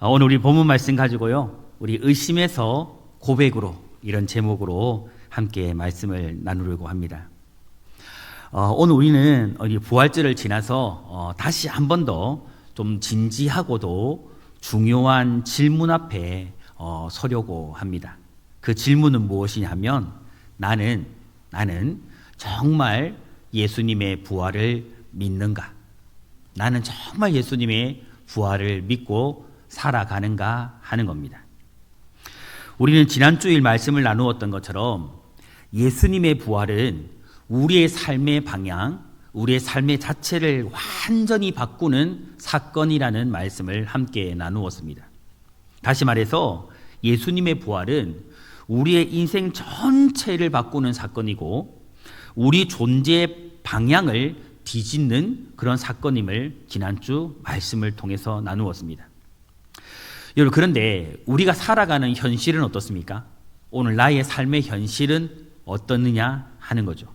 오늘 우리 본문 말씀 가지고요, 우리 의심에서 고백으로, 이런 제목으로 함께 말씀을 나누려고 합니다. 오늘 우리는 부활절을 지나서 다시 한 번 더 좀 진지하고도 중요한 질문 앞에 서려고 합니다. 그 질문은 무엇이냐 하면, 나는 정말 예수님의 부활을 믿는가? 나는 정말 예수님의 부활을 믿고 살아가는가 하는 겁니다. 우리는 지난주일 말씀을 나누었던 것처럼 예수님의 부활은 우리의 삶의 방향, 우리의 삶의 자체를 완전히 바꾸는 사건이라는 말씀을 함께 나누었습니다. 다시 말해서 예수님의 부활은 우리의 인생 전체를 바꾸는 사건이고 우리 존재의 방향을 뒤집는 그런 사건임을 지난주 말씀을 통해서 나누었습니다. 여러분, 그런데 우리가 살아가는 현실은 어떻습니까? 오늘 나의 삶의 현실은 어떻느냐 하는 거죠.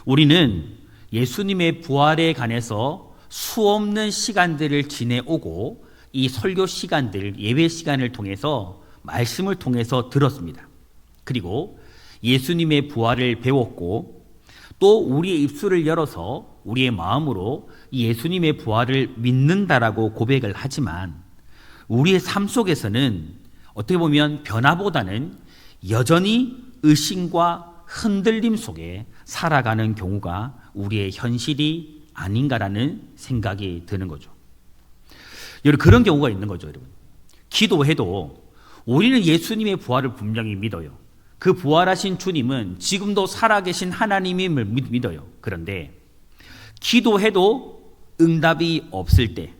우리는 예수님의 부활에 관해서 수없는 시간들을 지내오고 이 설교 시간들, 예배 시간을 통해서 말씀을 통해서 들었습니다. 그리고 예수님의 부활을 배웠고 또 우리의 입술을 열어서 우리의 마음으로 예수님의 부활을 믿는다라고 고백을 하지만 우리의 삶 속에서는 어떻게 보면 변화보다는 여전히 의심과 흔들림 속에 살아가는 경우가 우리의 현실이 아닌가라는 생각이 드는 거죠. 여러분, 그런 경우가 있는 거죠. 여러분, 기도해도 우리는 예수님의 부활을 분명히 믿어요. 그 부활하신 주님은 지금도 살아계신 하나님임을 믿어요. 그런데 기도해도 응답이 없을 때,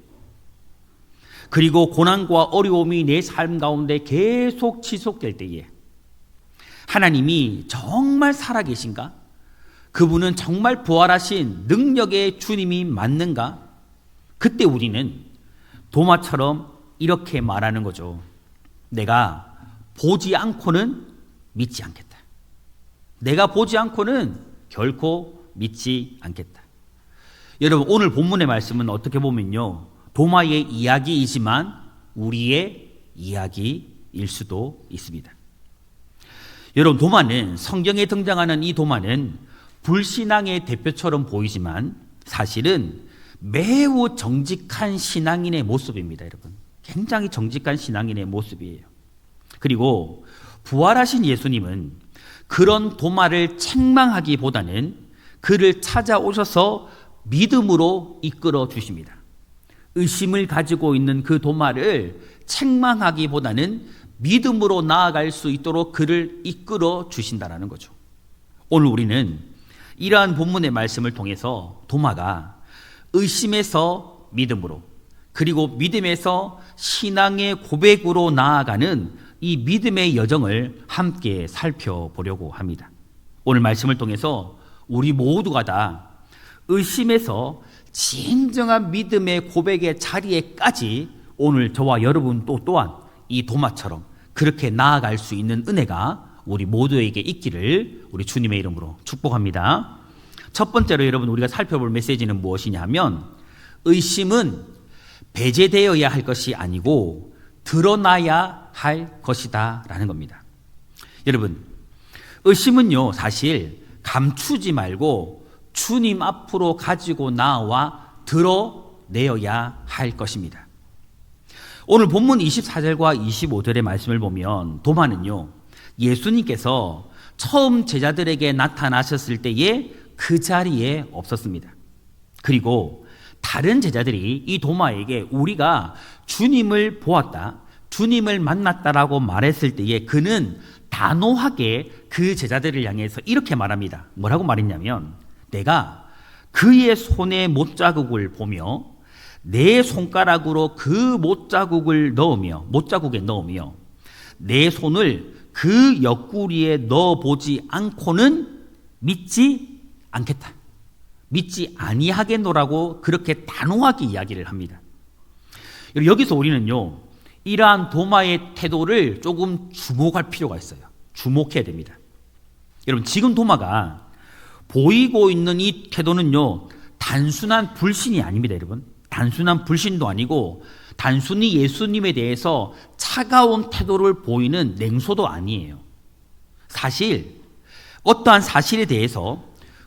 그리고 고난과 어려움이 내 삶 가운데 계속 지속될 때에 하나님이 정말 살아계신가? 그분은 정말 부활하신 능력의 주님이 맞는가? 그때 우리는 도마처럼 이렇게 말하는 거죠. 내가 보지 않고는 믿지 않겠다. 내가 보지 않고는 결코 믿지 않겠다. 여러분, 오늘 본문의 말씀은 어떻게 보면요, 도마의 이야기이지만 우리의 이야기일 수도 있습니다. 여러분, 도마는, 성경에 등장하는 이 도마는 불신앙의 대표처럼 보이지만 사실은 매우 정직한 신앙인의 모습입니다. 여러분, 굉장히 정직한 신앙인의 모습이에요. 그리고 부활하신 예수님은 그런 도마를 책망하기보다는 그를 찾아오셔서 믿음으로 이끌어 주십니다. 의심을 가지고 있는 그 도마를 책망하기보다는 믿음으로 나아갈 수 있도록 그를 이끌어 주신다는 거죠. 오늘 우리는 이러한 본문의 말씀을 통해서 도마가 의심에서 믿음으로, 그리고 믿음에서 신앙의 고백으로 나아가는 이 믿음의 여정을 함께 살펴보려고 합니다. 오늘 말씀을 통해서 우리 모두가 다 의심에서 진정한 믿음의 고백의 자리에까지 오늘 저와 여러분 또한 이 도마처럼 그렇게 나아갈 수 있는 은혜가 우리 모두에게 있기를 우리 주님의 이름으로 축복합니다. 첫 번째로 여러분, 우리가 살펴볼 메시지는 무엇이냐 하면, 의심은 배제되어야 할 것이 아니고 드러나야 할 것이다 라는 겁니다. 여러분, 의심은요, 사실 감추지 말고 주님 앞으로 가지고 나와 드러내어야 할 것입니다. 오늘 본문 24절과 25절의 말씀을 보면 도마는요, 예수님께서 처음 제자들에게 나타나셨을 때에 그 자리에 없었습니다. 그리고 다른 제자들이 이 도마에게 우리가 주님을 보았다, 주님을 만났다라고 말했을 때에 그는 단호하게 그 제자들을 향해서 이렇게 말합니다. 뭐라고 말했냐면, 내가 그의 손에 못자국을 보며 내 손가락으로 그 못자국에 넣으며 내 손을 그 옆구리에 넣어보지 않고는 믿지 않겠다. 믿지 아니하겠노라고 그렇게 단호하게 이야기를 합니다. 여기서 우리는요, 이러한 도마의 태도를 조금 주목할 필요가 있어요. 주목해야 됩니다. 여러분, 지금 도마가 보이고 있는 이 태도는요, 단순한 불신이 아닙니다. 여러분, 단순한 불신도 아니고 단순히 예수님에 대해서 차가운 태도를 보이는 냉소도 아니에요. 사실 어떠한 사실에 대해서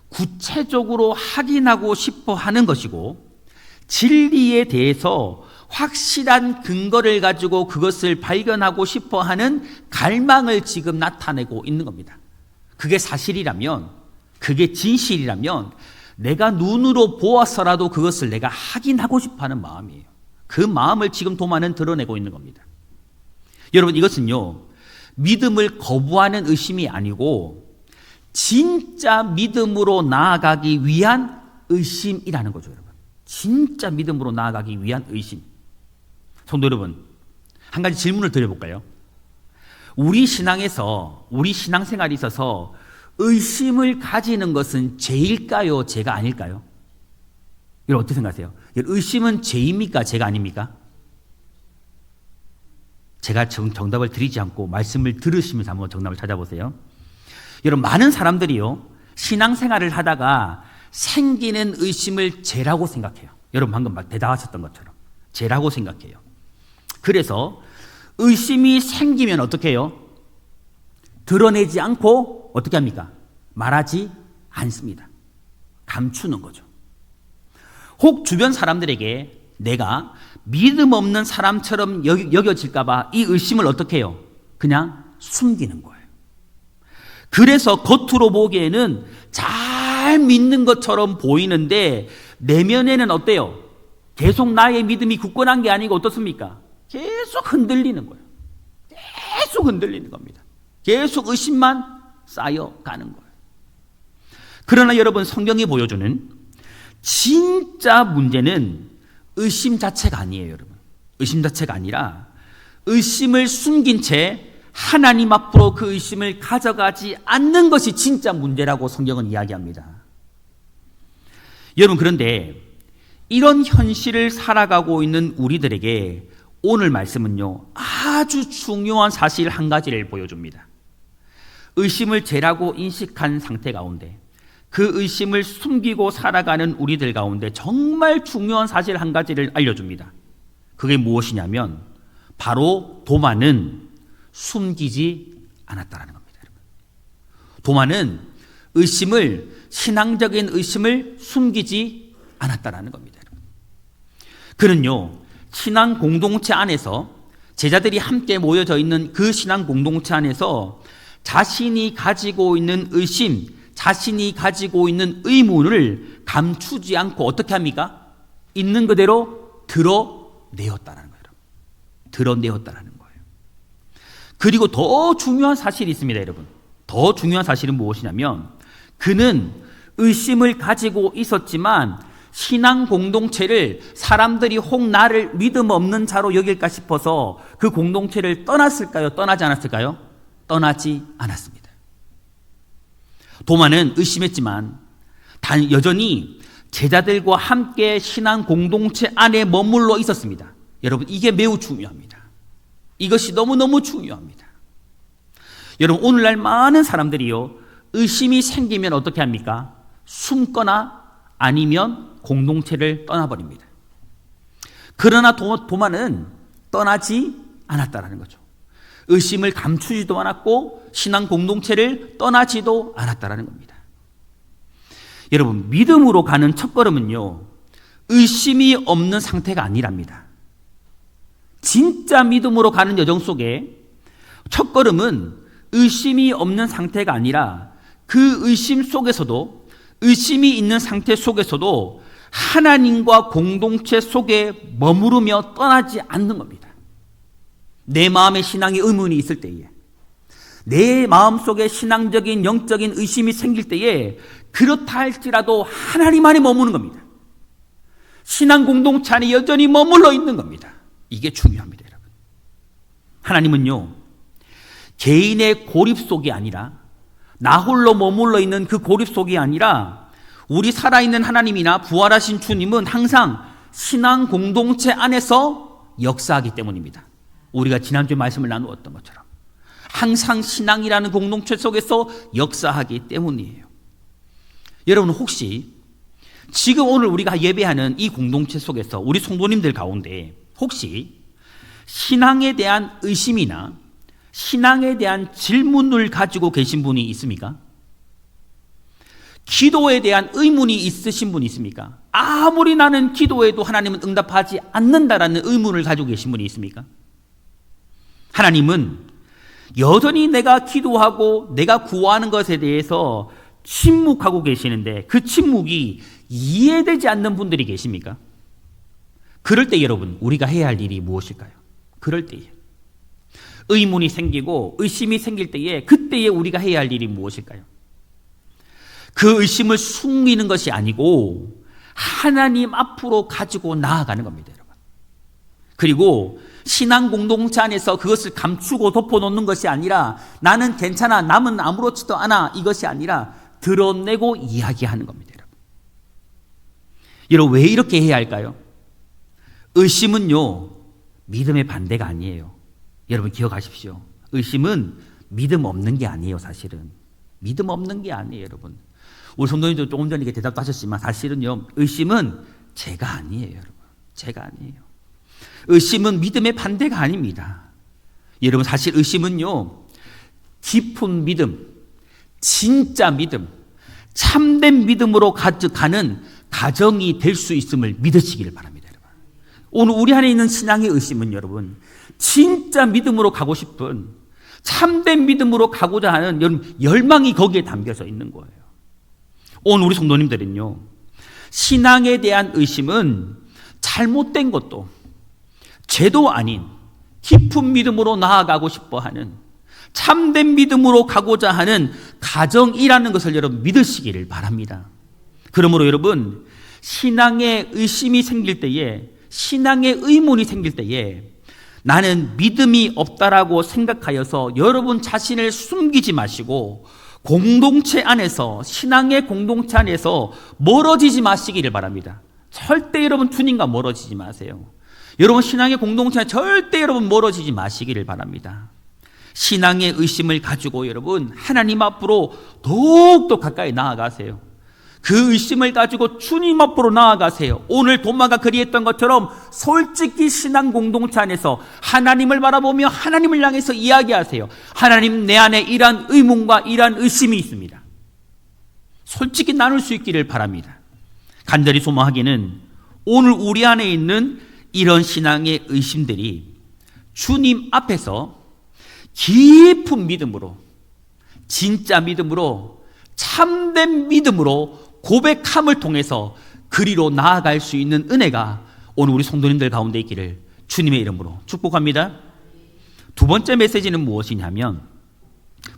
구체적으로 확인하고 싶어 하는 것이고 진리에 대해서 확실한 근거를 가지고 그것을 발견하고 싶어 하는 갈망을 지금 나타내고 있는 겁니다. 그게 사실이라면, 그게 진실이라면 내가 눈으로 보아서라도 그것을 내가 확인하고 싶어 하는 마음이에요. 그 마음을 지금 도마는 드러내고 있는 겁니다. 여러분, 이것은요, 믿음을 거부하는 의심이 아니고 진짜 믿음으로 나아가기 위한 의심이라는 거죠, 여러분. 진짜 믿음으로 나아가기 위한 의심. 성도 여러분, 한 가지 질문을 드려볼까요? 우리 신앙에서, 우리 신앙생활에 있어서 의심을 가지는 것은 죄일까요? 죄가 아닐까요? 여러분 어떻게 생각하세요? 의심은 죄입니까? 죄가 아닙니까? 제가 정답을 드리지 않고 말씀을 들으시면서 한번 정답을 찾아보세요. 여러분, 많은 사람들이요, 신앙생활을 하다가 생기는 의심을 죄라고 생각해요. 여러분 방금 대답하셨던 것처럼 죄라고 생각해요. 그래서 의심이 생기면 어떻게 해요? 드러내지 않고 어떻게 합니까? 말하지 않습니다. 감추는 거죠. 혹 주변 사람들에게 내가 믿음 없는 사람처럼 여겨질까봐 이 의심을 어떻게 해요? 그냥 숨기는 거예요. 그래서 겉으로 보기에는 잘 믿는 것처럼 보이는데 내면에는 어때요? 계속 나의 믿음이 굳건한 게 아니고 어떻습니까? 계속 흔들리는 거예요. 계속 흔들리는 겁니다. 계속 의심만 쌓여가는 거예요. 그러나 여러분, 성경이 보여주는 진짜 문제는 의심 자체가 아니에요, 여러분. 의심 자체가 아니라 의심을 숨긴 채 하나님 앞으로 그 의심을 가져가지 않는 것이 진짜 문제라고 성경은 이야기합니다. 여러분, 그런데 이런 현실을 살아가고 있는 우리들에게 오늘 말씀은요, 아주 중요한 사실 한 가지를 보여줍니다. 의심을 죄라고 인식한 상태 가운데 그 의심을 숨기고 살아가는 우리들 가운데 정말 중요한 사실 한 가지를 알려줍니다. 그게 무엇이냐면 바로 도마는 숨기지 않았다라는 겁니다. 도마는 신앙적인 의심을 숨기지 않았다라는 겁니다. 그는요, 신앙 공동체 안에서 제자들이 함께 모여져 있는 그 신앙 공동체 안에서 자신이 가지고 있는 의심, 자신이 가지고 있는 의문을 감추지 않고 어떻게 합니까? 있는 그대로 드러내었다는 거예요. 드러내었다는 거예요. 그리고 더 중요한 사실이 있습니다, 여러분. 더 중요한 사실은 무엇이냐면 그는 의심을 가지고 있었지만 신앙 공동체를 사람들이 혹 나를 믿음 없는 자로 여길까 싶어서 그 공동체를 떠났을까요? 떠나지 않았을까요? 떠나지 않았습니다. 도마는 의심했지만 여전히 제자들과 함께 신앙 공동체 안에 머물러 있었습니다. 여러분, 이게 매우 중요합니다. 이것이 너무너무 중요합니다. 여러분, 오늘날 많은 사람들이요, 의심이 생기면 어떻게 합니까? 숨거나 아니면 공동체를 떠나버립니다. 그러나 도마는 떠나지 않았다는 거죠. 의심을 감추지도 않았고 신앙 공동체를 떠나지도 않았다는 겁니다. 여러분, 믿음으로 가는 첫걸음은요, 의심이 없는 상태가 아니랍니다. 진짜 믿음으로 가는 여정 속에 첫걸음은 의심이 없는 상태가 아니라 그 의심 속에서도, 의심이 있는 상태 속에서도 하나님과 공동체 속에 머무르며 떠나지 않는 겁니다. 내 마음에 신앙의 의문이 있을 때에, 내 마음속에 신앙적인 영적인 의심이 생길 때에 그렇다 할지라도 하나님 안에 머무는 겁니다. 신앙 공동체 안에 여전히 머물러 있는 겁니다. 이게 중요합니다, 여러분. 하나님은요, 개인의 고립 속이 아니라, 나 홀로 머물러 있는 그 고립 속이 아니라 우리 살아있는 하나님이나 부활하신 주님은 항상 신앙 공동체 안에서 역사하기 때문입니다. 우리가 지난주에 말씀을 나누었던 것처럼 항상 신앙이라는 공동체 속에서 역사하기 때문이에요. 여러분, 혹시 지금 오늘 우리가 예배하는 이 공동체 속에서 우리 성도님들 가운데 혹시 신앙에 대한 의심이나 신앙에 대한 질문을 가지고 계신 분이 있습니까? 기도에 대한 의문이 있으신 분이 있습니까? 아무리 나는 기도해도 하나님은 응답하지 않는다라는 의문을 가지고 계신 분이 있습니까? 하나님은 여전히 내가 기도하고 내가 구하는 것에 대해서 침묵하고 계시는데 그 침묵이 이해되지 않는 분들이 계십니까? 그럴 때 여러분, 우리가 해야 할 일이 무엇일까요? 그럴 때에 의문이 생기고 의심이 생길 때에 그때에 우리가 해야 할 일이 무엇일까요? 그 의심을 숨기는 것이 아니고 하나님 앞으로 가지고 나아가는 겁니다, 여러분. 그리고 신앙 공동체 안에서 그것을 감추고 덮어놓는 것이 아니라 나는 괜찮아, 남은 아무렇지도 않아, 이것이 아니라 드러내고 이야기하는 겁니다, 여러분. 여러분, 왜 이렇게 해야 할까요? 의심은요, 믿음의 반대가 아니에요. 여러분 기억하십시오. 의심은 믿음 없는 게 아니에요, 사실은. 믿음 없는 게 아니에요, 여러분. 우리 성도님도 조금 전에 대답도 하셨지만 사실은요, 의심은 죄가 아니에요, 여러분. 죄가 아니에요. 의심은 믿음의 반대가 아닙니다. 여러분, 사실 의심은요, 깊은 믿음, 진짜 믿음, 참된 믿음으로 가는 가정이 될 수 있음을 믿으시기를 바랍니다, 여러분. 오늘 우리 안에 있는 신앙의 의심은 여러분, 진짜 믿음으로 가고 싶은 참된 믿음으로 가고자 하는 여러분 열망이 거기에 담겨져 있는 거예요. 오늘 우리 성도님들은요, 신앙에 대한 의심은 잘못된 것도 죄도 아닌 깊은 믿음으로 나아가고 싶어 하는 참된 믿음으로 가고자 하는 가정이라는 것을 여러분 믿으시기를 바랍니다. 그러므로 여러분, 신앙에 의심이 생길 때에, 신앙에 의문이 생길 때에 나는 믿음이 없다라고 생각하여서 여러분 자신을 숨기지 마시고 공동체 안에서, 신앙의 공동체 안에서 멀어지지 마시기를 바랍니다. 절대 여러분 주님과 멀어지지 마세요. 여러분 신앙의 공동체 안에 절대 여러분 멀어지지 마시기를 바랍니다. 신앙의 의심을 가지고 여러분 하나님 앞으로 더욱더 가까이 나아가세요. 그 의심을 가지고 주님 앞으로 나아가세요. 오늘 도마가 그리했던 것처럼 솔직히 신앙 공동체 안에서 하나님을 바라보며 하나님을 향해서 이야기하세요. 하나님, 내 안에 이러한 의문과 이러한 의심이 있습니다. 솔직히 나눌 수 있기를 바랍니다. 간절히 소망하기는 오늘 우리 안에 있는 이런 신앙의 의심들이 주님 앞에서 깊은 믿음으로, 진짜 믿음으로, 참된 믿음으로 고백함을 통해서 그리로 나아갈 수 있는 은혜가 오늘 우리 성도님들 가운데 있기를 주님의 이름으로 축복합니다. 두 번째 메시지는 무엇이냐면,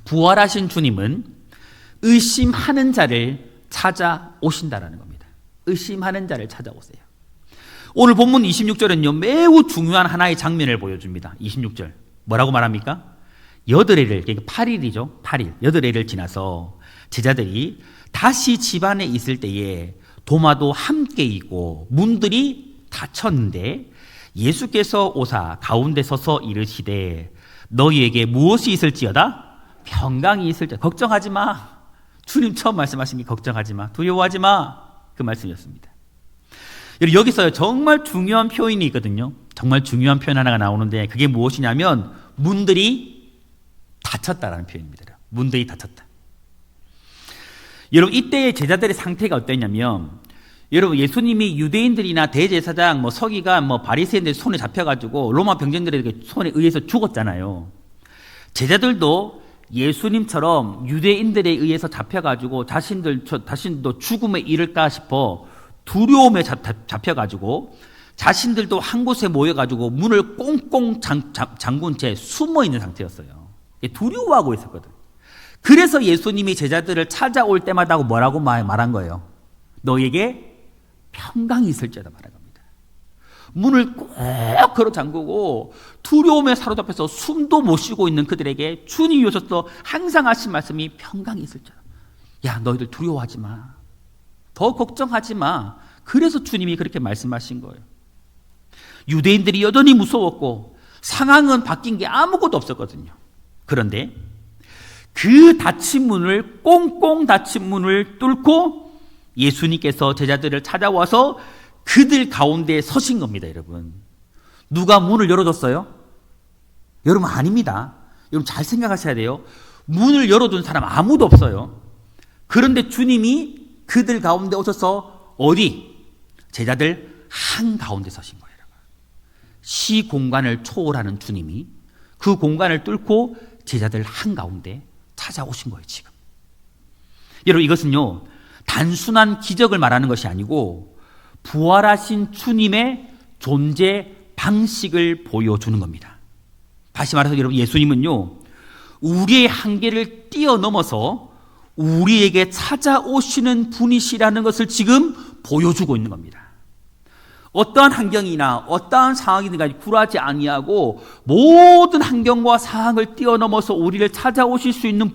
부활하신 주님은 의심하는 자를 찾아오신다라는 겁니다. 의심하는 자를 찾아오세요. 오늘 본문 26절은요, 매우 중요한 하나의 장면을 보여줍니다. 26절 뭐라고 말합니까? 8일을, 그러니까 8일이죠. 8일, 8일을 지나서 제자들이 다시 집안에 있을 때에 도마도 함께 있고 문들이 닫혔는데 예수께서 오사 가운데 서서 이르시되 너희에게 무엇이 있을지어다? 평강이 있을지어다. 걱정하지 마. 주님 처음 말씀하신 게 걱정하지 마, 두려워하지 마, 그 말씀이었습니다. 여기서 정말 중요한 표현이 있거든요. 정말 중요한 표현 하나가 나오는데 그게 무엇이냐면 문들이 닫혔다라는 표현입니다. 문들이 닫혔다. 여러분, 이때의 제자들의 상태가 어땠냐면, 여러분 예수님이 유대인들이나 대제사장, 서기관, 바리새인들 손에 잡혀가지고 로마 병정들에게 손에 의해서 죽었잖아요. 제자들도 예수님처럼 유대인들에 의해서 잡혀가지고 자신도 죽음에 이를까 싶어 두려움에 잡혀가지고 자신들도 한 곳에 모여가지고 문을 꽁꽁 잠근 채 숨어 있는 상태였어요. 두려워하고 있었거든. 그래서 예수님이 제자들을 찾아올 때마다 뭐라고 말한 거예요? 너에게 평강이 있을지어다 말한 겁니다. 문을 꼭 걸어 잠그고 두려움에 사로잡혀서 숨도 못 쉬고 있는 그들에게 주님이 오셔서 항상 하신 말씀이 평강이 있을지어다. 야, 너희들 두려워하지 마. 더 걱정하지 마. 그래서 주님이 그렇게 말씀하신 거예요. 유대인들이 여전히 무서웠고 상황은 바뀐 게 아무것도 없었거든요. 그런데 그 닫힌 문을, 꽁꽁 닫힌 문을 뚫고 예수님께서 제자들을 찾아와서 그들 가운데 서신 겁니다, 여러분. 누가 문을 열어줬어요? 여러분, 아닙니다. 여러분, 잘 생각하셔야 돼요. 문을 열어둔 사람 아무도 없어요. 그런데 주님이 그들 가운데 오셔서 어디? 제자들 한가운데 서신 거예요. 시 공간을 초월하는 주님이 그 공간을 뚫고 제자들 한가운데 찾아오신 거예요, 지금. 여러분, 이것은요, 단순한 기적을 말하는 것이 아니고 부활하신 주님의 존재 방식을 보여주는 겁니다. 다시 말해서 여러분, 예수님은요, 우리의 한계를 뛰어넘어서 우리에게 찾아오시는 분이시라는 것을 지금 보여주고 있는 겁니다. 어떠한 환경이나 어떠한 상황이든지 굴하지 아니하고 모든 환경과 상황을 뛰어넘어서 우리를 찾아오실 수 있는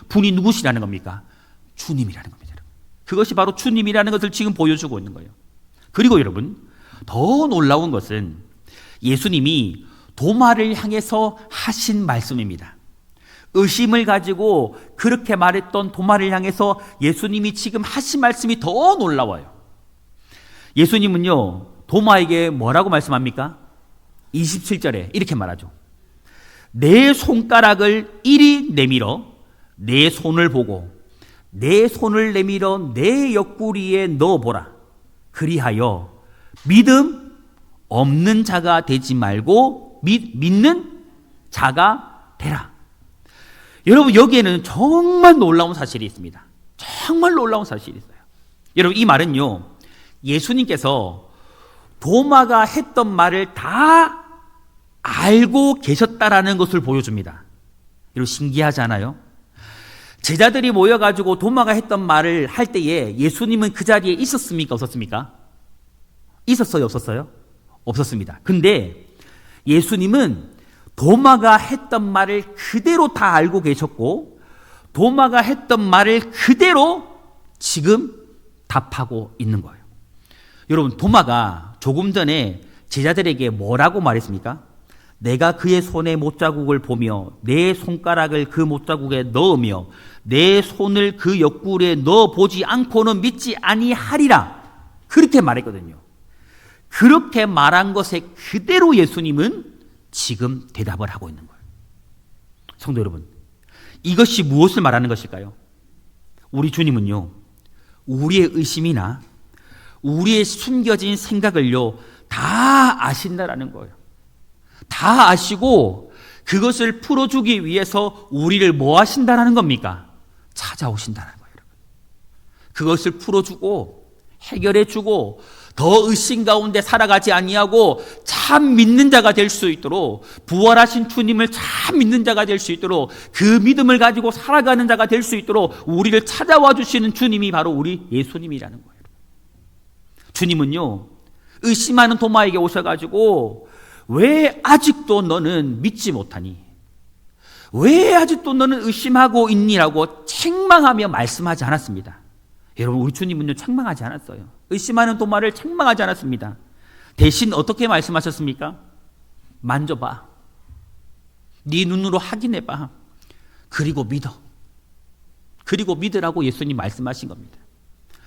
분이 누구시라는 겁니까? 주님이라는 겁니다. 그것이 바로 주님이라는 것을 지금 보여주고 있는 거예요. 그리고 여러분, 더 놀라운 것은 예수님이 도마를 향해서 하신 말씀입니다. 의심을 가지고 그렇게 말했던 도마를 향해서 예수님이 지금 하신 말씀이 더 놀라워요. 예수님은요, 도마에게 뭐라고 말씀합니까? 27절에 이렇게 말하죠. 내 손가락을 이리 내밀어 내 손을 보고 내 손을 내밀어 내 옆구리에 넣어보라. 그리하여 믿음 없는 자가 되지 말고 믿는 자가 되라. 여러분, 여기에는 정말 놀라운 사실이 있습니다. 정말 놀라운 사실이 있어요. 여러분, 이 말은요, 예수님께서 도마가 했던 말을 다 알고 계셨다라는 것을 보여줍니다. 여러분, 신기하지 않아요? 제자들이 모여가지고 도마가 했던 말을 할 때에 예수님은 그 자리에 있었습니까? 없었습니까? 있었어요? 없었어요? 없었습니다. 근데 예수님은 도마가 했던 말을 그대로 다 알고 계셨고 도마가 했던 말을 그대로 지금 답하고 있는 거예요. 여러분, 도마가 조금 전에 제자들에게 뭐라고 말했습니까? 내가 그의 손에 못자국을 보며 내 손가락을 그 못자국에 넣으며 내 손을 그 옆구리에 넣어보지 않고는 믿지 아니하리라. 그렇게 말했거든요. 그렇게 말한 것에 그대로 예수님은 지금 대답을 하고 있는 거예요. 성도 여러분, 이것이 무엇을 말하는 것일까요? 우리 주님은요, 우리의 의심이나 우리의 숨겨진 생각을요, 다 아신다라는 거예요. 다 아시고 그것을 풀어주기 위해서 우리를 뭐 하신다라는 겁니까? 찾아오신다는 거예요. 그것을 풀어주고 해결해주고 더 의심 가운데 살아가지 아니하고 참 믿는 자가 될 수 있도록, 부활하신 주님을 참 믿는 자가 될 수 있도록, 그 믿음을 가지고 살아가는 자가 될 수 있도록 우리를 찾아와 주시는 주님이 바로 우리 예수님이라는 거예요. 주님은요, 의심하는 도마에게 오셔가지고 왜 아직도 너는 믿지 못하니? 왜 아직도 너는 의심하고 있니라고 책망하며 말씀하지 않았습니다. 여러분, 우리 주님은요, 책망하지 않았어요. 의심하는 도마를 책망하지 않았습니다. 대신 어떻게 말씀하셨습니까? 만져봐. 네 눈으로 확인해봐. 그리고 믿어. 그리고 믿으라고 예수님 말씀하신 겁니다.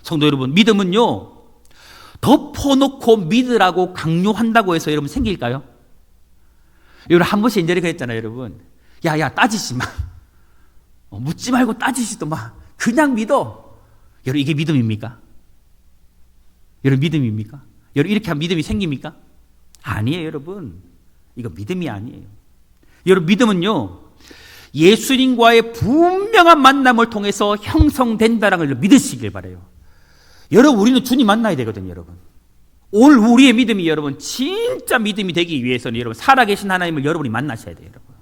성도 여러분, 믿음은요, 덮어놓고 믿으라고 강요한다고 해서 여러분 생길까요? 여러분, 한 번씩 옛날에 그랬잖아요, 여러분. 야, 따지지 마. 묻지 말고 따지지도 마. 그냥 믿어. 여러분, 이게 믿음입니까? 여러분, 믿음입니까? 여러분, 이렇게 하면 믿음이 생깁니까? 아니에요, 여러분. 이거 믿음이 아니에요. 여러분, 믿음은요, 예수님과의 분명한 만남을 통해서 형성된다는 걸 믿으시길 바라요. 여러분, 우리는 주님 만나야 되거든요, 여러분. 오늘 우리의 믿음이 여러분, 진짜 믿음이 되기 위해서는 여러분, 살아계신 하나님을 여러분이 만나셔야 돼요, 여러분.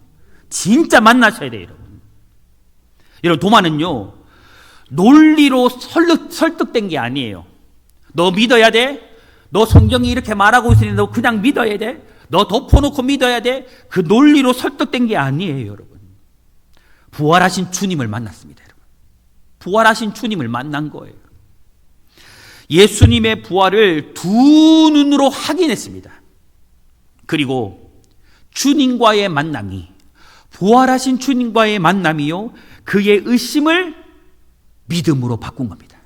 진짜 만나셔야 돼요, 여러분. 여러분, 도마는요, 논리로 설득된 게 아니에요. 너 믿어야 돼? 너 성경이 이렇게 말하고 있으니 너 그냥 믿어야 돼? 너 덮어놓고 믿어야 돼? 그 논리로 설득된 게 아니에요, 여러분. 부활하신 주님을 만났습니다, 여러분. 부활하신 주님을 만난 거예요. 예수님의 부활을 두 눈으로 확인했습니다. 그리고 주님과의 만남이, 부활하신 주님과의 만남이요, 그의 의심을 믿음으로 바꾼 겁니다.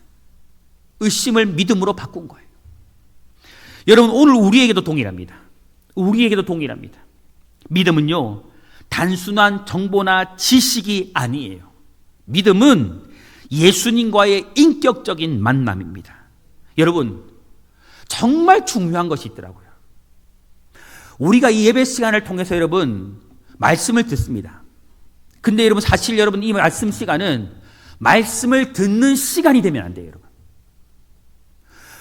의심을 믿음으로 바꾼 거예요. 여러분, 오늘 우리에게도 동일합니다. 우리에게도 동일합니다. 믿음은요, 단순한 정보나 지식이 아니에요. 믿음은 예수님과의 인격적인 만남입니다. 여러분, 정말 중요한 것이 있더라고요. 우리가 이 예배 시간을 통해서 여러분, 말씀을 듣습니다. 근데 여러분, 사실 여러분, 이 말씀 시간은 말씀을 듣는 시간이 되면 안 돼요, 여러분.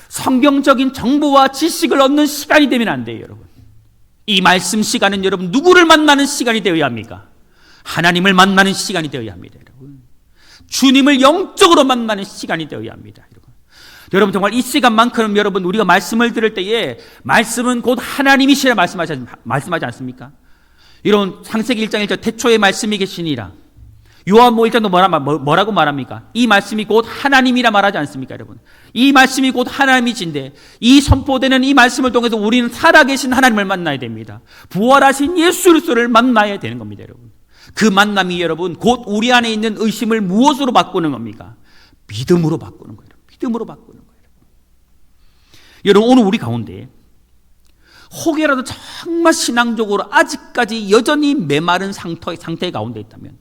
성경적인 정보와 지식을 얻는 시간이 되면 안 돼요, 여러분. 이 말씀 시간은 여러분, 누구를 만나는 시간이 되어야 합니까? 하나님을 만나는 시간이 되어야 합니다, 여러분. 주님을 영적으로 만나는 시간이 되어야 합니다, 여러분. 여러분, 정말 이 시간만큼 여러분, 우리가 말씀을 들을 때에 말씀은 곧 하나님이시라 말씀하지 않습니까? 이런 창세기 1장 1절 태초에 말씀이 계시니라. 요한복음 1장도 뭐라고 말합니까? 이 말씀이 곧 하나님이라 말하지 않습니까, 여러분? 이 말씀이 곧 하나님이신데 이 선포되는 이 말씀을 통해서 우리는 살아계신 하나님을 만나야 됩니다. 부활하신 예수 그리스도를 만나야 되는 겁니다, 여러분. 그 만남이 여러분 곧 우리 안에 있는 의심을 무엇으로 바꾸는 겁니까? 믿음으로 바꾸는 거예요. 믿음으로 바꾸는 거예요. 여러분, 오늘 우리 가운데 혹여라도 정말 신앙적으로 아직까지 여전히 메마른 상태 가운데 있다면,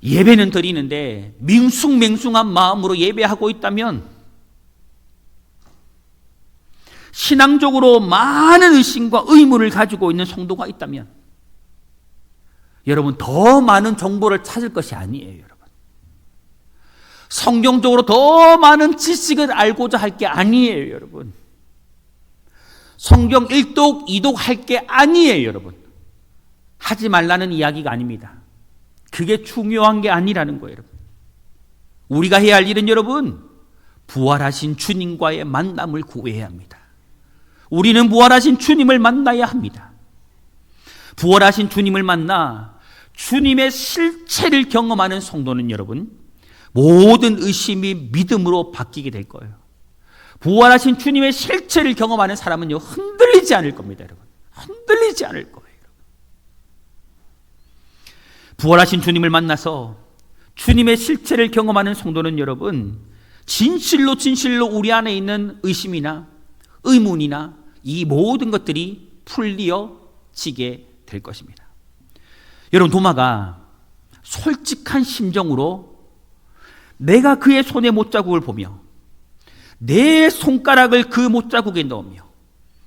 예배는 드리는데 밍숭맹숭한 마음으로 예배하고 있다면, 신앙적으로 많은 의심과 의문을 가지고 있는 성도가 있다면, 여러분, 더 많은 정보를 찾을 것이 아니에요, 여러분. 성경적으로 더 많은 지식을 알고자 할 게 아니에요, 여러분. 성경 1독, 2독 할 게 아니에요, 여러분. 하지 말라는 이야기가 아닙니다. 그게 중요한 게 아니라는 거예요, 여러분. 우리가 해야 할 일은 여러분, 부활하신 주님과의 만남을 구해야 합니다. 우리는 부활하신 주님을 만나야 합니다. 부활하신 주님을 만나 주님의 실체를 경험하는 성도는 여러분, 모든 의심이 믿음으로 바뀌게 될 거예요. 부활하신 주님의 실체를 경험하는 사람은요, 흔들리지 않을 겁니다, 여러분. 흔들리지 않을 거예요. 부활하신 주님을 만나서 주님의 실체를 경험하는 성도는 여러분, 진실로 우리 안에 있는 의심이나 의문이나 이 모든 것들이 풀리어지게 될 것입니다. 여러분, 도마가 솔직한 심정으로 내가 그의 손의 못자국을 보며 내 손가락을 그 못자국에 넣으며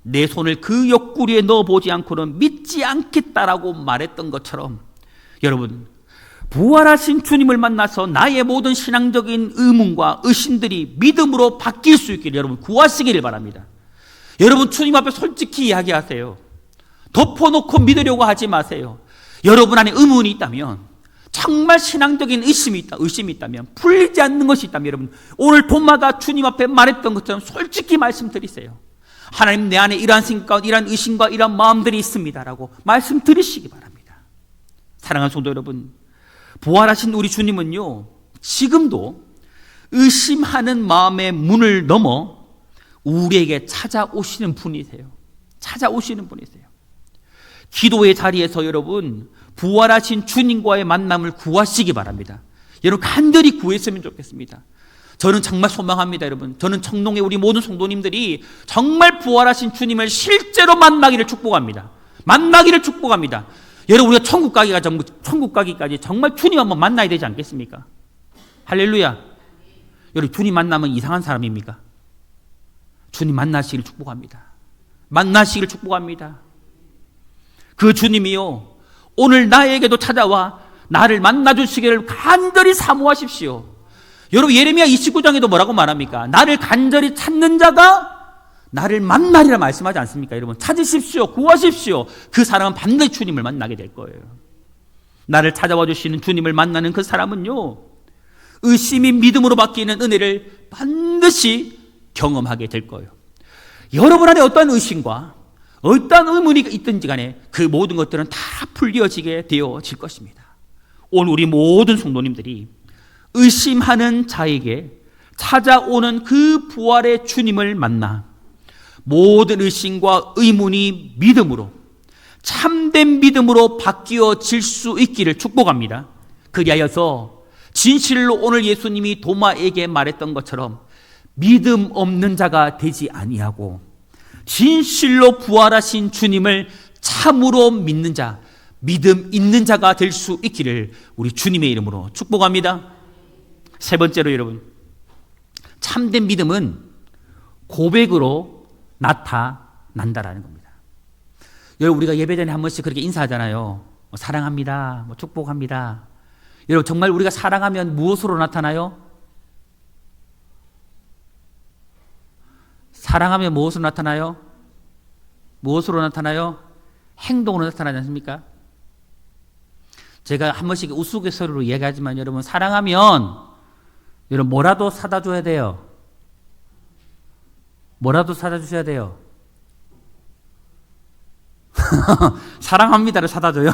내 손을 그 옆구리에 넣어보지 않고는 믿지 않겠다라고 말했던 것처럼, 여러분, 부활하신 주님을 만나서 나의 모든 신앙적인 의문과 의심들이 믿음으로 바뀔 수 있기를 여러분 구하시기를 바랍니다. 여러분, 주님 앞에 솔직히 이야기하세요. 덮어놓고 믿으려고 하지 마세요. 여러분 안에 의문이 있다면, 정말 신앙적인 의심이 있다면, 풀리지 않는 것이 있다면, 여러분, 오늘 도마가 주님 앞에 말했던 것처럼 솔직히 말씀드리세요. 하나님, 내 안에 이러한 생각과 이러한 의심과 이러한 마음들이 있습니다라고 말씀드리시기 바랍니다. 사랑하는 성도 여러분, 부활하신 우리 주님은요, 지금도 의심하는 마음의 문을 넘어 우리에게 찾아오시는 분이세요. 찾아오시는 분이세요. 기도의 자리에서 여러분, 부활하신 주님과의 만남을 구하시기 바랍니다. 여러분, 간절히 구했으면 좋겠습니다. 저는 정말 소망합니다, 여러분. 저는 청농의 우리 모든 성도님들이 정말 부활하신 주님을 실제로 만나기를 축복합니다. 만나기를 축복합니다. 여러분, 우리가 천국 가기까지 정말 주님 한번 만나야 되지 않겠습니까? 할렐루야. 여러분, 주님 만나면 이상한 사람입니까? 주님 만나시기를 축복합니다. 만나시기를 축복합니다. 그 주님이요, 오늘 나에게도 찾아와 나를 만나주시기를 간절히 사모하십시오. 여러분, 예레미야 29장에도 뭐라고 말합니까? 나를 간절히 찾는 자가 나를 만나리라 말씀하지 않습니까? 여러분, 찾으십시오. 구하십시오. 그 사람은 반드시 주님을 만나게 될 거예요. 나를 찾아와 주시는 주님을 만나는 그 사람은요, 의심이 믿음으로 바뀌는 은혜를 반드시 경험하게 될 거예요. 여러분 안에 어떠한 의심과 어떠한 의문이 있든지 간에 그 모든 것들은 다 풀려지게 되어질 것입니다. 오늘 우리 모든 성도님들이 의심하는 자에게 찾아오는 그 부활의 주님을 만나 모든 의심과 의문이 믿음으로, 참된 믿음으로 바뀌어질 수 있기를 축복합니다. 그리하여서 진실로 오늘 예수님이 도마에게 말했던 것처럼 믿음 없는 자가 되지 아니하고 진실로 부활하신 주님을 참으로 믿는 자, 믿음 있는 자가 될 수 있기를 우리 주님의 이름으로 축복합니다. 세 번째로 여러분, 참된 믿음은 고백으로 나타난다라는 겁니다. 여러분, 우리가 예배 전에 한 번씩 그렇게 인사하잖아요. 사랑합니다, 축복합니다. 여러분, 정말 우리가 사랑하면 무엇으로 나타나요? 사랑하면 무엇으로 나타나요? 무엇으로 나타나요? 행동으로 나타나지 않습니까? 제가 한 번씩 우스갯소리로 얘기하지만 여러분, 사랑하면 여러분 뭐라도 사다 줘야 돼요. 뭐라도 사다 주셔야 돼요. 사랑합니다를 사다 줘요.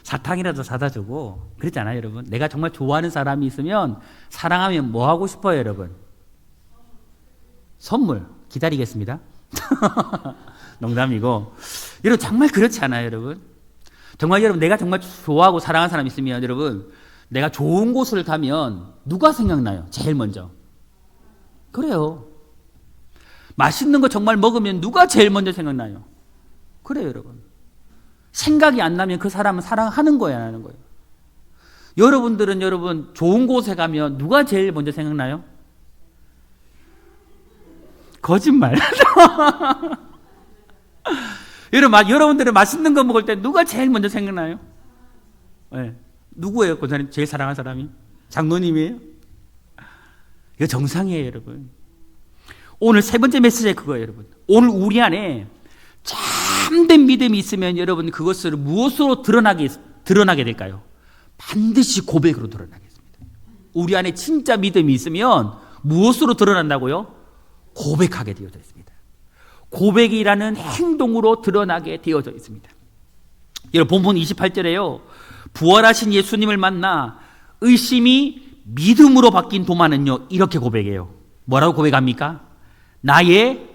사탕이라도 사다 주고 그렇잖아요, 여러분. 내가 정말 좋아하는 사람이 있으면 사랑하면 뭐 하고 싶어요, 여러분? 선물 기다리겠습니다. 농담이고, 여러분 정말 그렇지 않아요, 여러분? 정말 여러분, 내가 정말 좋아하고 사랑하는 사람이 있으면 여러분, 내가 좋은 곳을 가면 누가 생각나요? 제일 먼저. 그래요. 맛있는 거 정말 먹으면 누가 제일 먼저 생각나요? 그래요, 여러분. 생각이 안 나면 그 사람은 사랑하는 거야, 안 하는 거예요? 여러분들은 여러분 좋은 곳에 가면 누가 제일 먼저 생각나요? 거짓말. 여러분들은 맛있는 거 먹을 때 누가 제일 먼저 생각나요? 네. 누구예요? 그 사람 제일 사랑하는 사람이? 장로님이에요? 이거 정상이에요, 여러분. 오늘 세 번째 메시지가 그거예요, 여러분. 오늘 우리 안에 참된 믿음이 있으면 여러분 그것을 무엇으로 드러나게 될까요? 반드시 고백으로 드러나겠습니다. 우리 안에 진짜 믿음이 있으면 무엇으로 드러난다고요? 고백하게 되어져 있습니다. 고백이라는 행동으로 드러나게 되어져 있습니다. 여러분, 본문 28절에요. 부활하신 예수님을 만나 의심이 믿음으로 바뀐 도마는요, 이렇게 고백해요. 뭐라고 고백합니까? 나의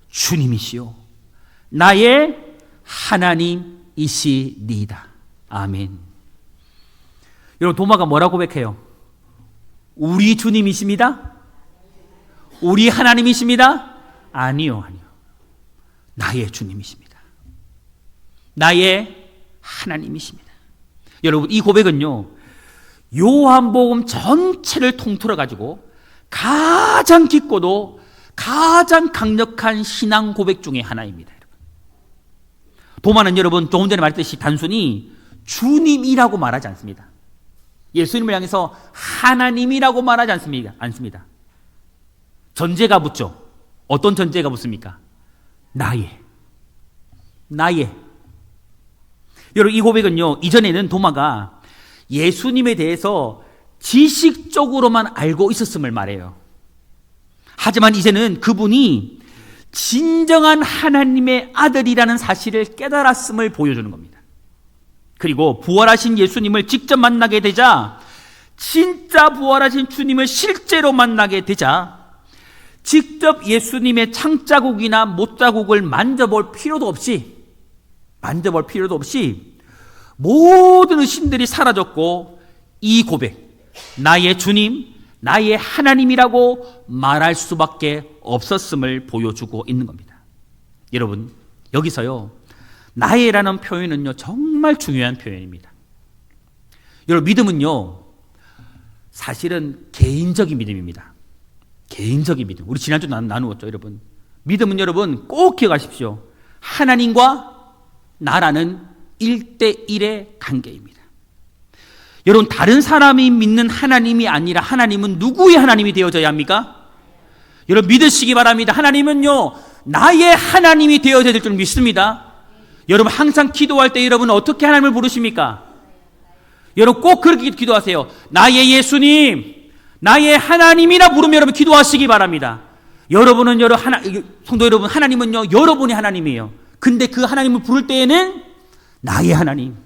주님이시요, 나의 하나님이시니이다. 아멘. 여러분, 도마가 뭐라고 고백해요? 우리 주님이십니다? 우리 하나님이십니다? 아니요. 나의 주님이십니다. 나의 하나님이십니다. 여러분, 이 고백은요, 요한복음 전체를 통틀어 가지고 가장 깊고도 가장 강력한 신앙 고백 중에 하나입니다. 도마는 여러분 조금 전에 말했듯이 단순히 주님이라고 말하지 않습니다. 예수님을 향해서 하나님이라고 말하지 않습니다. 전제가 붙죠. 어떤 전제가 붙습니까? 나의. 여러분, 이 고백은요, 이전에는 도마가 예수님에 대해서 지식적으로만 알고 있었음을 말해요. 하지만 이제는 그분이 진정한 하나님의 아들이라는 사실을 깨달았음을 보여주는 겁니다. 그리고 부활하신 예수님을 직접 만나게 되자, 진짜 부활하신 주님을 실제로 만나게 되자, 직접 예수님의 창자국이나 못자국을 만져볼 필요도 없이 모든 의심들이 사라졌고, 이 고백, 나의 주님, 나의 하나님이라고 말할 수밖에 없었음을 보여주고 있는 겁니다. 여러분, 여기서요, 나의라는 표현은요, 정말 중요한 표현입니다. 여러분, 믿음은요, 사실은 개인적인 믿음입니다. 개인적인 믿음. 우리 지난주 나누었죠, 여러분. 믿음은 여러분 꼭 기억하십시오. 하나님과 나라는 1대1의 관계입니다. 여러분, 다른 사람이 믿는 하나님이 아니라 하나님은 누구의 하나님이 되어져야 합니까? 여러분, 믿으시기 바랍니다. 하나님은요, 나의 하나님이 되어져야 될 줄 믿습니다. 여러분, 항상 기도할 때 여러분은 어떻게 하나님을 부르십니까? 여러분, 꼭 그렇게 기도하세요. 나의 예수님, 나의 하나님이라 부르며 여러분 기도하시기 바랍니다. 여러분은 성도 여러분, 하나님은요, 여러분이 하나님이에요. 근데 그 하나님을 부를 때에는 나의 하나님,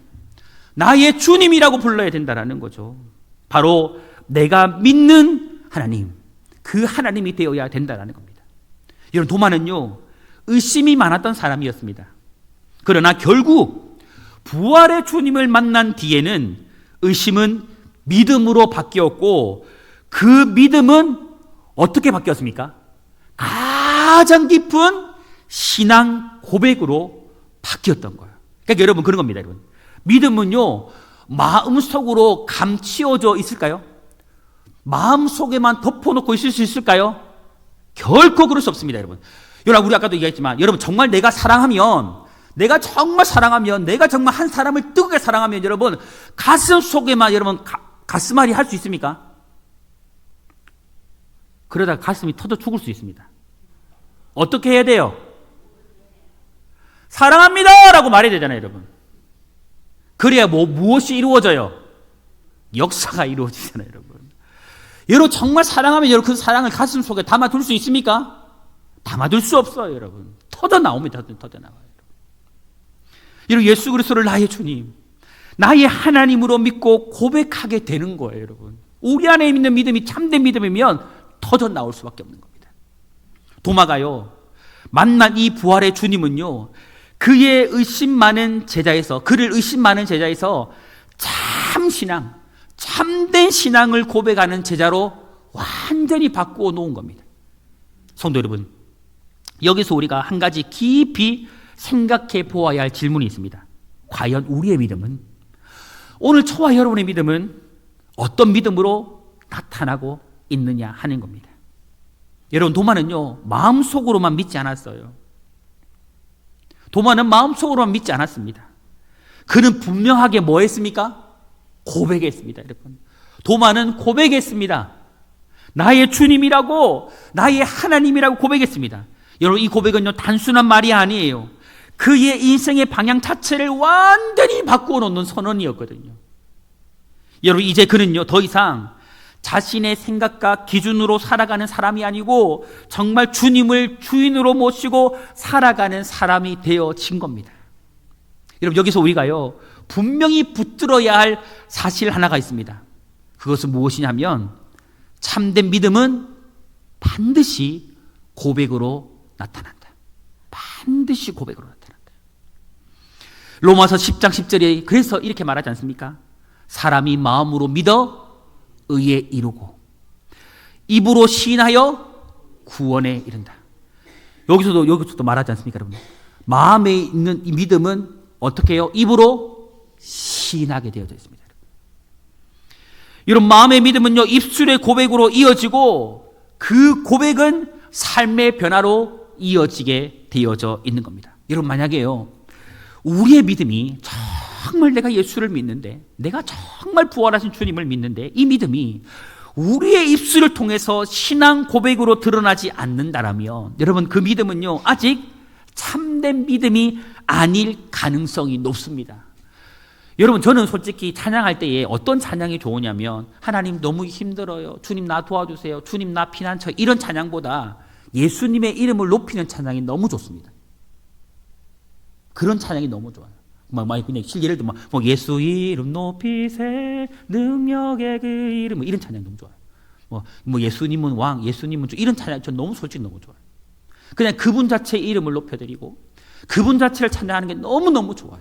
나의 주님이라고 불러야 된다는 거죠. 바로 내가 믿는 하나님, 그 하나님이 되어야 된다는 겁니다. 여러분, 도마는요, 의심이 많았던 사람이었습니다. 그러나 결국 부활의 주님을 만난 뒤에는 의심은 믿음으로 바뀌었고, 그 믿음은 어떻게 바뀌었습니까? 가장 깊은 신앙 고백으로 바뀌었던 거예요. 그러니까 여러분 그런 겁니다. 여러분, 믿음은요 마음속으로 감추어져 있을까요? 마음속에만 덮어놓고 있을 수 있을까요? 결코 그럴 수 없습니다. 여러분, 우리 아까도 얘기했지만, 여러분 정말 내가 정말 사랑하면, 내가 정말 한 사람을 뜨겁게 사랑하면, 여러분 가슴 속에만 여러분 가슴앓이 할 수 있습니까? 그러다가 가슴이 터져 죽을 수 있습니다. 어떻게 해야 돼요? 사랑합니다 라고 말해야 되잖아요. 여러분, 그래야 무엇이 이루어져요? 역사가 이루어지잖아요. 여러분 정말 사랑하면 여러분 그 사랑을 가슴 속에 담아둘 수 있습니까? 담아둘 수 없어요. 여러분 터져 나옵니다. 터져 나와요. 여러분 예수 그리스도를 나의 주님, 나의 하나님으로 믿고 고백하게 되는 거예요. 여러분, 우리 안에 있는 믿음이 참된 믿음이면 터져 나올 수밖에 없는 겁니다. 도마가요 만난 이 부활의 주님은요 그의 그를 의심 많은 제자에서 참된 신앙을 고백하는 제자로 완전히 바꾸어 놓은 겁니다. 성도 여러분, 여기서 우리가 한 가지 깊이 생각해 보아야 할 질문이 있습니다. 과연 우리의 믿음은, 오늘 저와 여러분의 믿음은 어떤 믿음으로 나타나고 있느냐 하는 겁니다. 여러분, 도마는요 마음속으로만 믿지 않았어요. 도마는 마음속으로만 믿지 않았습니다. 그는 분명하게 뭐 했습니까? 고백했습니다. 여러분, 도마는 고백했습니다. 나의 주님이라고, 나의 하나님이라고 고백했습니다. 여러분, 이 고백은요 단순한 말이 아니에요. 그의 인생의 방향 자체를 완전히 바꾸어 놓는 선언이었거든요. 여러분, 이제 그는요 더 이상 자신의 생각과 기준으로 살아가는 사람이 아니고 정말 주님을 주인으로 모시고 살아가는 사람이 되어진 겁니다. 여러분, 여기서 우리가요 분명히 붙들어야 할 사실 하나가 있습니다. 그것은 무엇이냐면, 참된 믿음은 반드시 고백으로 나타난다. 반드시 고백으로 나타난다. 로마서 10장 10절에 그래서 이렇게 말하지 않습니까? 사람이 마음으로 믿어 의에 이르고 입으로 시인하여 구원에 이른다. 여기서도 말하지 않습니까, 여러분? 마음에 있는 이 믿음은 어떻게 해요? 입으로 시인하게 되어져 있습니다. 여러분, 마음의 믿음은요 입술의 고백으로 이어지고 그 고백은 삶의 변화로 이어지게 되어져 있는 겁니다. 여러분, 만약에요 우리의 믿음이 정말 내가 예수를 믿는데, 내가 정말 부활하신 주님을 믿는데 이 믿음이 우리의 입술을 통해서 신앙 고백으로 드러나지 않는다라면, 여러분 그 믿음은요 아직 참된 믿음이 아닐 가능성이 높습니다. 여러분, 저는 솔직히 찬양할 때에 어떤 찬양이 좋으냐면, 하나님 너무 힘들어요, 주님 나 도와주세요, 주님 나 피난처, 이런 찬양보다 예수님의 이름을 높이는 찬양이 너무 좋습니다. 그런 찬양이 너무 좋아요. 그냥 예를 들면 예수 이름 높이세 능력의 그 이름, 이런 찬양 너무 좋아요. 예수님은 왕, 예수님은 주, 이런 찬양 전 너무 솔직히 너무 좋아요. 그냥 그분 자체의 이름을 높여드리고 그분 자체를 찬양하는 게 너무너무 좋아요.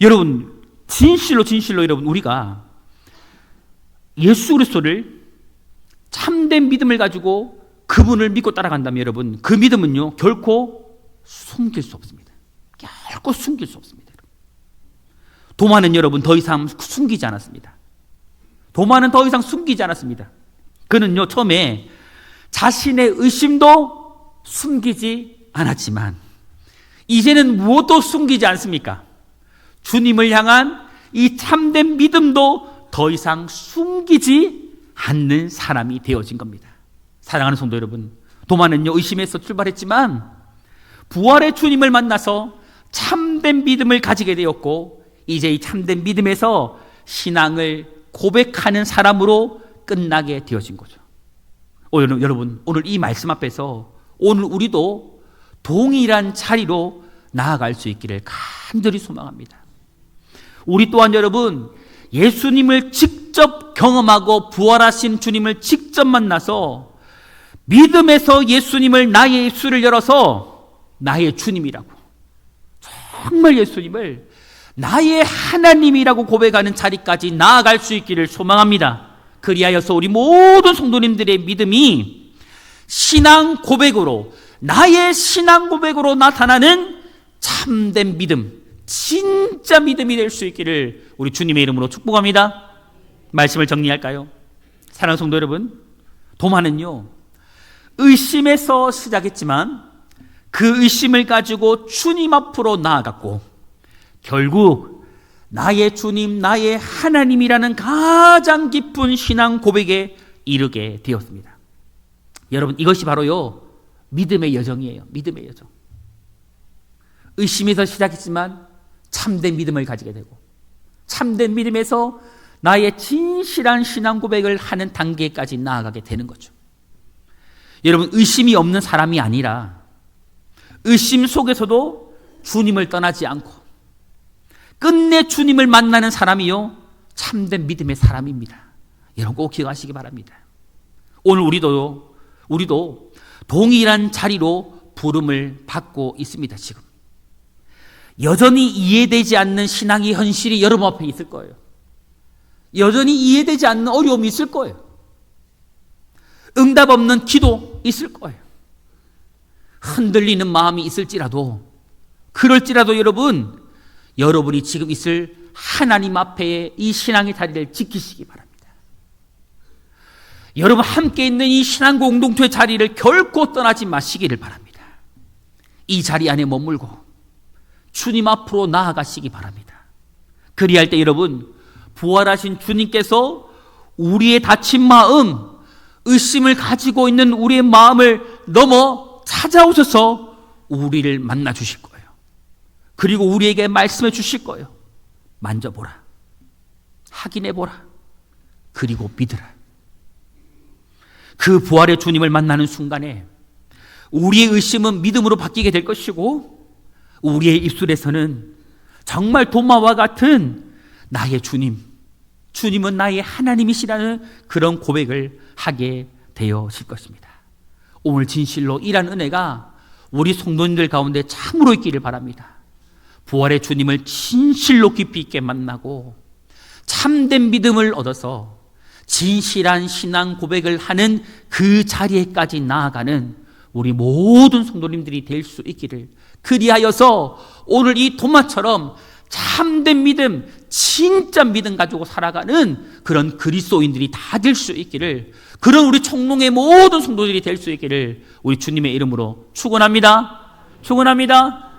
여러분, 진실로 여러분, 우리가 예수 그리스도를 참된 믿음을 가지고 그분을 믿고 따라간다면, 여러분 그 믿음은요 결코 숨길 수 없습니다. 결코 숨길 수 없습니다. 도마는 여러분 더 이상 숨기지 않았습니다. 도마는 더 이상 숨기지 않았습니다. 그는요 처음에 자신의 의심도 숨기지 않았지만 이제는 무엇도 숨기지 않습니까? 주님을 향한 이 참된 믿음도 더 이상 숨기지 않는 사람이 되어진 겁니다. 사랑하는 성도 여러분, 도마는요 의심에서 출발했지만 부활의 주님을 만나서 참된 믿음을 가지게 되었고, 이제 이 참된 믿음에서 신앙을 고백하는 사람으로 끝나게 되어진 거죠. 여러분, 오늘 이 말씀 앞에서 오늘 우리도 동일한 자리로 나아갈 수 있기를 간절히 소망합니다. 우리 또한 여러분, 예수님을 직접 경험하고 부활하신 주님을 직접 만나서 믿음에서 예수님을 나의 입술을 열어서 나의 주님이라고, 정말 예수님을 나의 하나님이라고 고백하는 자리까지 나아갈 수 있기를 소망합니다. 그리하여서 우리 모든 성도님들의 믿음이 신앙 고백으로, 나의 신앙 고백으로 나타나는 참된 믿음, 진짜 믿음이 될 수 있기를 우리 주님의 이름으로 축복합니다. 말씀을 정리할까요? 사랑하는 성도 여러분, 도마는요, 의심에서 시작했지만 그 의심을 가지고 주님 앞으로 나아갔고 결국 나의 주님, 나의 하나님이라는 가장 깊은 신앙 고백에 이르게 되었습니다. 여러분, 이것이 바로요, 믿음의 여정이에요. 믿음의 여정. 의심에서 시작했지만 참된 믿음을 가지게 되고 참된 믿음에서 나의 진실한 신앙 고백을 하는 단계까지 나아가게 되는 거죠. 여러분, 의심이 없는 사람이 아니라 의심 속에서도 주님을 떠나지 않고 끝내 주님을 만나는 사람이요, 참된 믿음의 사람입니다. 여러분 꼭 기억하시기 바랍니다. 오늘 우리도 동일한 자리로 부름을 받고 있습니다. 지금 여전히 이해되지 않는 신앙의 현실이 여러분 앞에 있을 거예요. 여전히 이해되지 않는 어려움이 있을 거예요. 응답 없는 기도 있을 거예요. 흔들리는 마음이 있을지라도, 그럴지라도 여러분이 지금 있을 하나님 앞에 이 신앙의 자리를 지키시기 바랍니다. 여러분 함께 있는 이 신앙 공동체의 자리를 결코 떠나지 마시기를 바랍니다. 이 자리 안에 머물고 주님 앞으로 나아가시기 바랍니다. 그리할 때 여러분, 부활하신 주님께서 우리의 다친 마음, 의심을 가지고 있는 우리의 마음을 넘어 찾아오셔서 우리를 만나 주실 거예요. 그리고 우리에게 말씀해 주실 거예요. 만져보라, 확인해보라, 그리고 믿으라. 그 부활의 주님을 만나는 순간에 우리의 의심은 믿음으로 바뀌게 될 것이고 우리의 입술에서는 정말 도마와 같은 나의 주님은 나의 하나님이시라는 그런 고백을 하게 되어질 것입니다. 오늘 진실로 이러한 은혜가 우리 성도님들 가운데 참으로 있기를 바랍니다. 부활의 주님을 진실로 깊이 있게 만나고 참된 믿음을 얻어서 진실한 신앙 고백을 하는 그 자리에까지 나아가는 우리 모든 성도님들이 될 수 있기를, 그리하여서 오늘 이 도마처럼 참된 믿음, 진짜 믿음 가지고 살아가는 그런 그리스도인들이 다 될 수 있기를, 그런 우리 총농의 모든 성도들이 될 수 있기를 우리 주님의 이름으로 축원합니다. 축원합니다.